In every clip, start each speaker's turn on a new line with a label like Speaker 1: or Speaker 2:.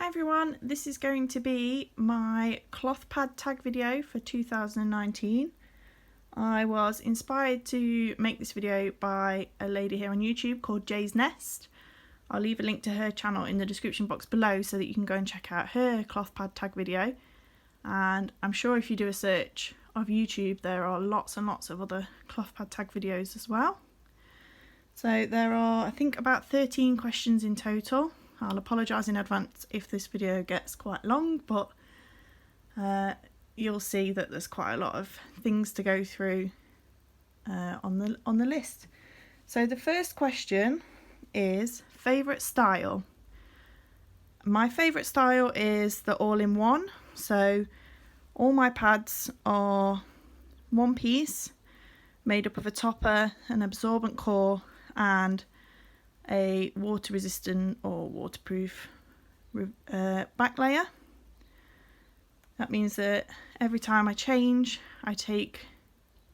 Speaker 1: Hi everyone, this is going to be my cloth pad tag video for 2019. I was inspired to make this video by a lady here on YouTube called Jay's Nest. I'll leave a link to her channel in the description box below so that you can go and check out her cloth pad tag video. And I'm sure if you do a search of YouTube there are lots and lots of other cloth pad tag videos as well. So there are I think about 13 questions in total. I'll apologise in advance if this video gets quite long, but you'll see that there's quite a lot of things to go through on the list. So the first question is favourite style. My favourite style is the all-in-one. So all my pads are one piece made up of a topper, an absorbent core and a water resistant or waterproof back layer. That means that every time I change, I take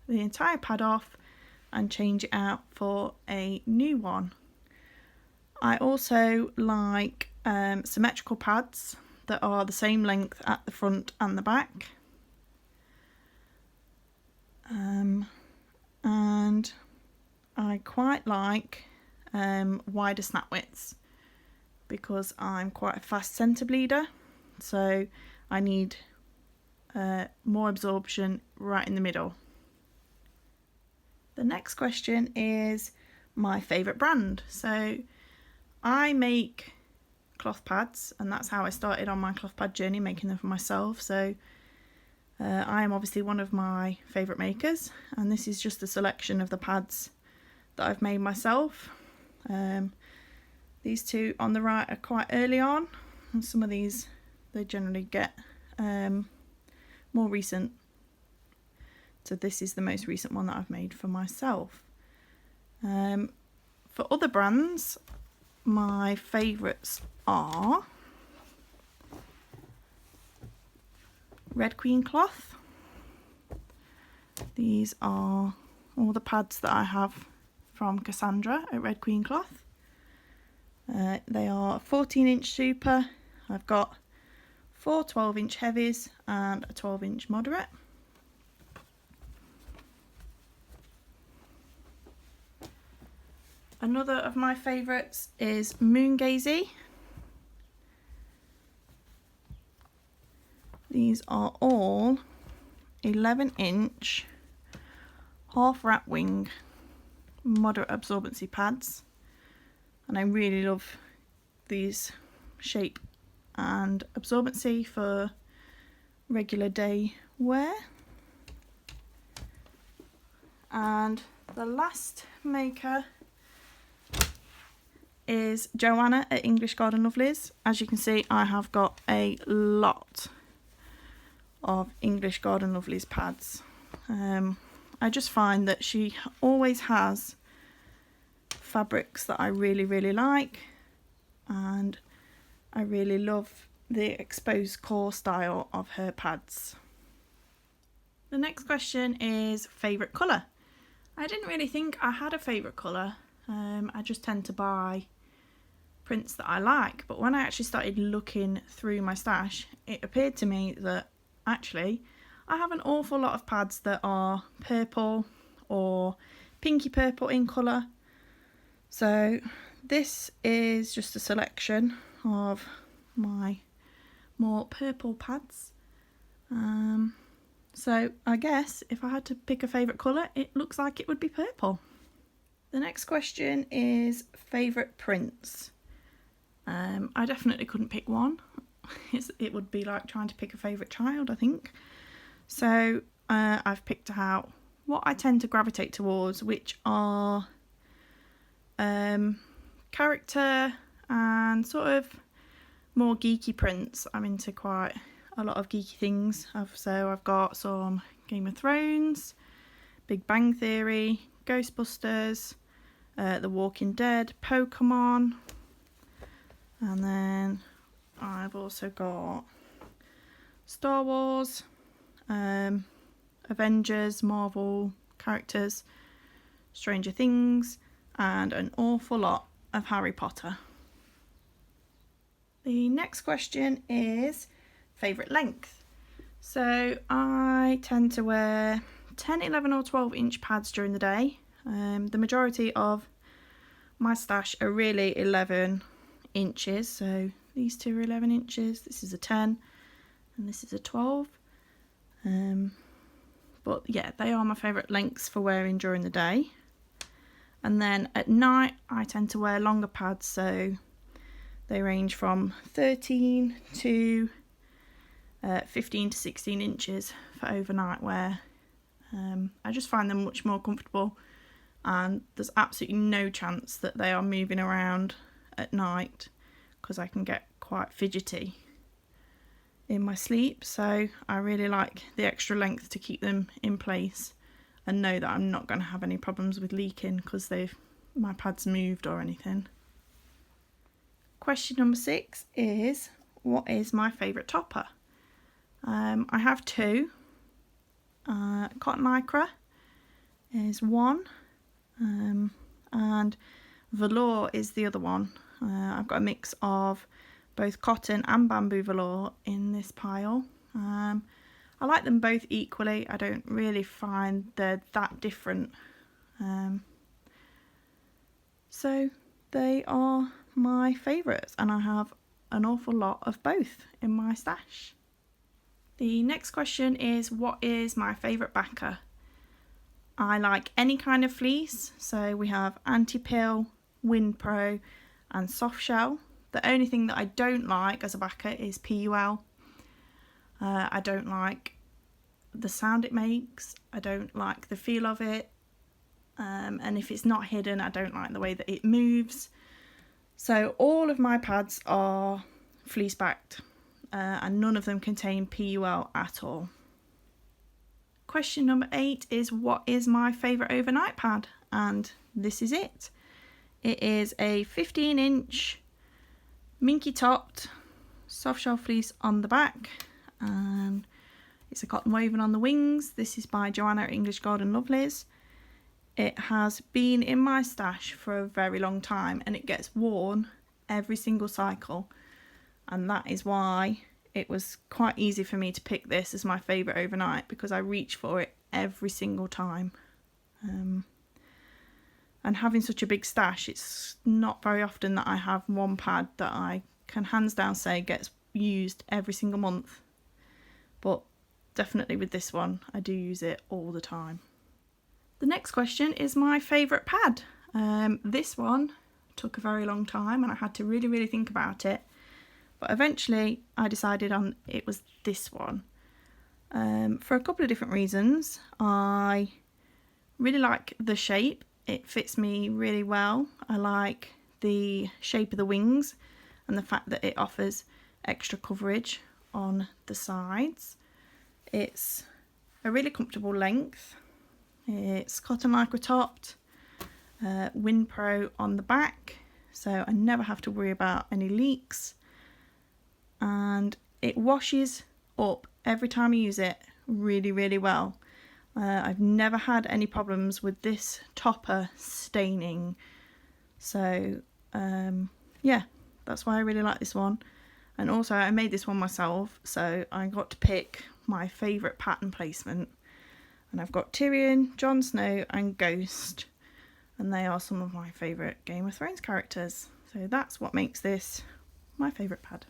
Speaker 1: the entire pad off and change it out for a new one. I also like symmetrical pads that are the same length at the front and the back. And I quite like wider snap widths because I'm quite a fast centre bleeder, so I need more absorption right in the middle. The next question is my favourite brand. So I make cloth pads and that's how I started on my cloth pad journey, making them for myself. So I am obviously one of my favourite makers, and this is just a selection of the pads that I've made myself. These two on the right are quite early on, and some of these they generally get more recent. So this is the most recent one that I've made for myself. For other brands, my favourites are Red Queen cloth. These are all the pads that I have from Cassandra at Red Queen cloth. They are 14-inch super. I've got 4 12-inch heavies and a 12-inch moderate. Another of my favourites is Moongazy. These are all 11-inch half wrap wing moderate absorbency pads, and I really love these shape and absorbency for regular day wear. And the last maker is Joanna at English Garden Lovelies. As you can see, I have got a lot of English Garden Lovelies pads. I just find that she always has fabrics that I really like, and I really love the exposed core style of her pads. The next question is favourite colour. I didn't really think I had a favourite colour. I just tend to buy prints that I like, but when I actually started looking through my stash, it appeared to me that actually I have an awful lot of pads that are purple or pinky purple in colour. So this is just a selection of my more purple pads. So I guess if I had to pick a favourite colour, it looks like it would be purple. The next question is favourite prints. I definitely couldn't pick one. It would be like trying to pick a favourite child, I think. So I've picked out what I tend to gravitate towards, which are character and sort of more geeky prints. I'm into quite a lot of geeky things. So I've got some Game of Thrones, Big Bang Theory, Ghostbusters, The Walking Dead, Pokemon, and then I've also got Star Wars, Avengers, Marvel characters, Stranger Things, and an awful lot of Harry Potter. The next question is favourite length. So I tend to wear 10, 11 or 12 inch pads during the day. The majority of my stash are really 11 inches. So these two are 11 inches, this is a 10 and this is a 12. But yeah, they are my favourite lengths for wearing during the day. And then at night I tend to wear longer pads, so they range from 13 to 15 to 16 inches for overnight wear. I just find them much more comfortable, and there's absolutely no chance that they are moving around at night because I can get quite fidgety in my sleep. So I really like the extra length to keep them in place and know that I'm not going to have any problems with leaking because my pads moved or anything. Question number 6 is, what is my favourite topper? I have two. Cotton Lycra is one, and velour is the other one. I've got a mix of both cotton and bamboo velour in this pile. I like them both equally. I don't really find they're that different. So they are my favourites, and I have an awful lot of both in my stash. The next question is, what is my favourite backer? I like any kind of fleece, so we have anti-pill, Wind Pro and soft shell. The only thing that I don't like as a backer is PUL. I don't like the sound it makes, I don't like the feel of it, and if it's not hidden I don't like the way that it moves. So all of my pads are fleece backed, and none of them contain PUL at all. Question number 8 is, what is my favourite overnight pad? And this is it. It is a 15-inch minky topped soft shell fleece on the back, and it's a cotton woven on the wings. This is by Joanna at English Garden Lovelies. It has been in my stash for a very long time and it gets worn every single cycle, and that is why it was quite easy for me to pick this as my favourite overnight, because I reach for it every single time. And having such a big stash, it's not very often that I have one pad that I can hands down say gets used every single month, but definitely with this one I do use it all the time. The next question is my favourite pad. This one took a very long time and I had to really think about it, but eventually I decided on it was this one, for a couple of different reasons. I really like the shape, it fits me really well. I like the shape of the wings and the fact that it offers extra coverage on the sides. It's a really comfortable length. It's cotton lycra topped, Wind Pro on the back, so I never have to worry about any leaks, and it washes up every time I use it really well. I've never had any problems with this topper staining, so yeah, that's why I really like this one. And also I made this one myself, so I got to pick my favourite pattern placement. And I've got Tyrion, Jon Snow and Ghost, and they are some of my favourite Game of Thrones characters. So that's what makes this my favourite pad.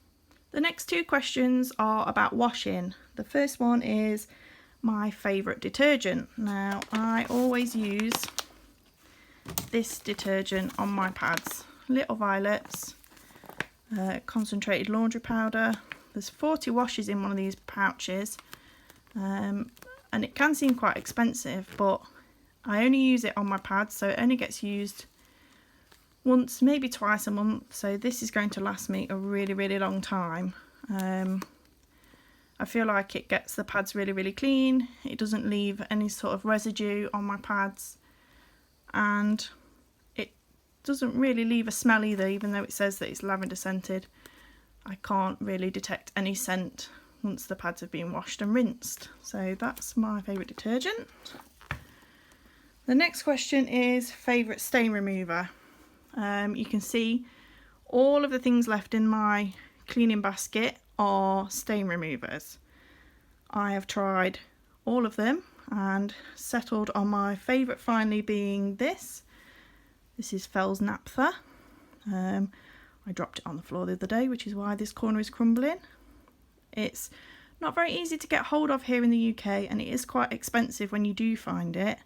Speaker 1: The next two questions are about washing. The first one is my favourite detergent. Now I always use this detergent on my pads. Little Violets, concentrated laundry powder. There's 40 washes in one of these pouches. And it can seem quite expensive, but I only use it on my pads, so it only gets used once, maybe twice a month, so this is going to last me a really long time. I feel like it gets the pads really clean, it doesn't leave any sort of residue on my pads, and it doesn't really leave a smell either, even though it says that it's lavender scented. I can't really detect any scent once the pads have been washed and rinsed. So that's my favourite detergent. The next question is favourite stain remover. You can see all of the things left in my cleaning basket are stain removers. I have tried all of them and settled on my favourite finally being this. This is Fell's Naphtha. I dropped it on the floor the other day, which is why this corner is crumbling. It's not very easy to get hold of here in the UK, and it is quite expensive when you do find it.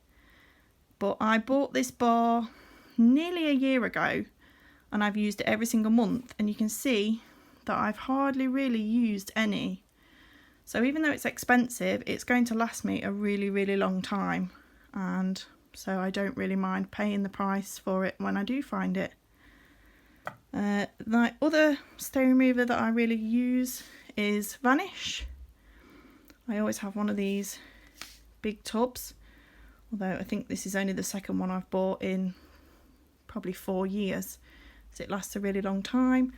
Speaker 1: But I bought this bar nearly a year ago, and I've used it every single month, and you can see that I've hardly really used any. So even though it's expensive, it's going to last me a really, really long time, and so I don't really mind paying the price for it when I do find it. The other stain remover that I really use is Vanish. I always have one of these big tubs, although I think this is only the second one I've bought in probably 4 years, so it lasts a really long time.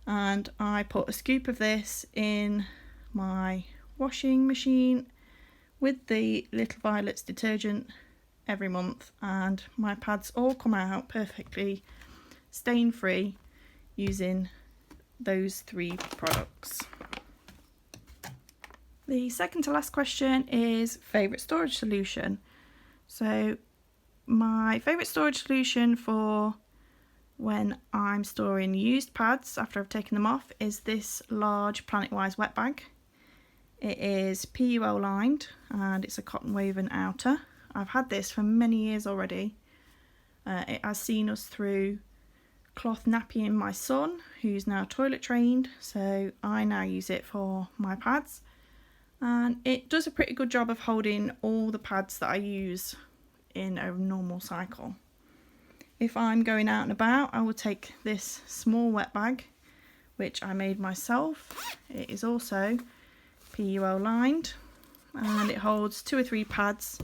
Speaker 1: And I put a scoop of this in my washing machine with the Little Violet's detergent every month, and my pads all come out perfectly stain free using those 3 products. The second to last question is favourite storage solution. So my favourite storage solution for when I'm storing used pads after I've taken them off is this large Planetwise wet bag. It is PUL lined and it's a cotton woven outer. I've had this for many years already. It has seen us through cloth nappying my son, who's now toilet trained, so I now use it for my pads, and it does a pretty good job of holding all the pads that I use in a normal cycle. If I'm going out and about, I will take this small wet bag, which I made myself. It is also PUL lined, and it holds 2 or 3 pads,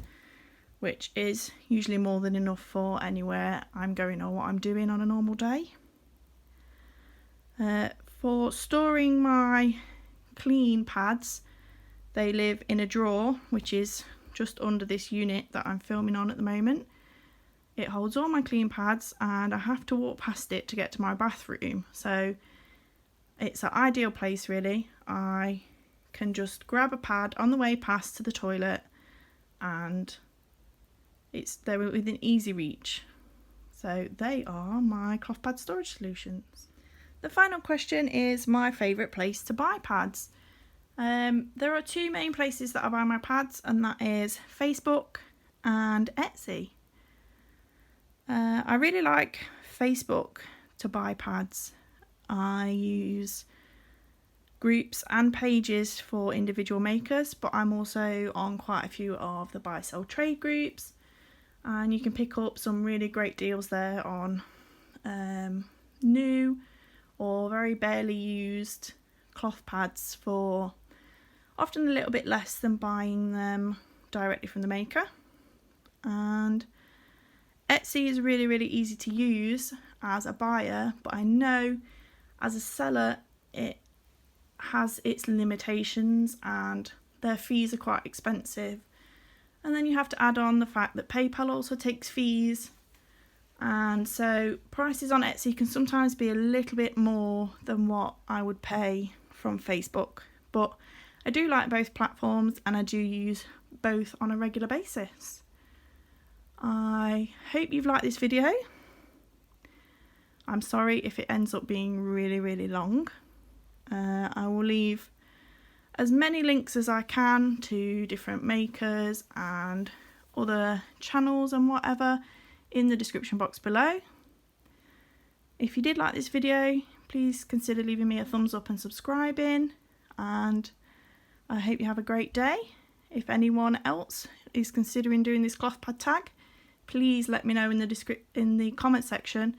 Speaker 1: which is usually more than enough for anywhere I'm going or what I'm doing on a normal day. For storing my clean pads, they live in a drawer, which is just under this unit that I'm filming on at the moment. It holds all my clean pads, and I have to walk past it to get to my bathroom, so it's an ideal place really. I can just grab a pad on the way past to the toilet, and they're within easy reach. So they are my cloth pad storage solutions. The final question is my favourite place to buy pads. There are 2 main places that I buy my pads, and that is Facebook and Etsy. I really like Facebook to buy pads. I use groups and pages for individual makers, but I'm also on quite a few of the buy sell trade groups, and you can pick up some really great deals there on new or very barely used cloth pads for often a little bit less than buying them directly from the maker. And Etsy is really, really easy to use as a buyer, but I know as a seller it has its limitations and their fees are quite expensive. And then you have to add on the fact that PayPal also takes fees, and so prices on Etsy can sometimes be a little bit more than what I would pay from Facebook. But I do like both platforms, and I do use both on a regular basis. I hope you've liked this video. I'm sorry if it ends up being really, really long. I will leave as many links as I can to different makers and other channels and whatever in the description box below. If you did like this video, please consider leaving me a thumbs up and subscribing, and I hope you have a great day. If anyone else is considering doing this cloth pad tag, please let me know in the comment section,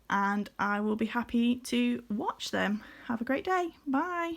Speaker 1: and I will be happy to watch them. Have a great day. Bye.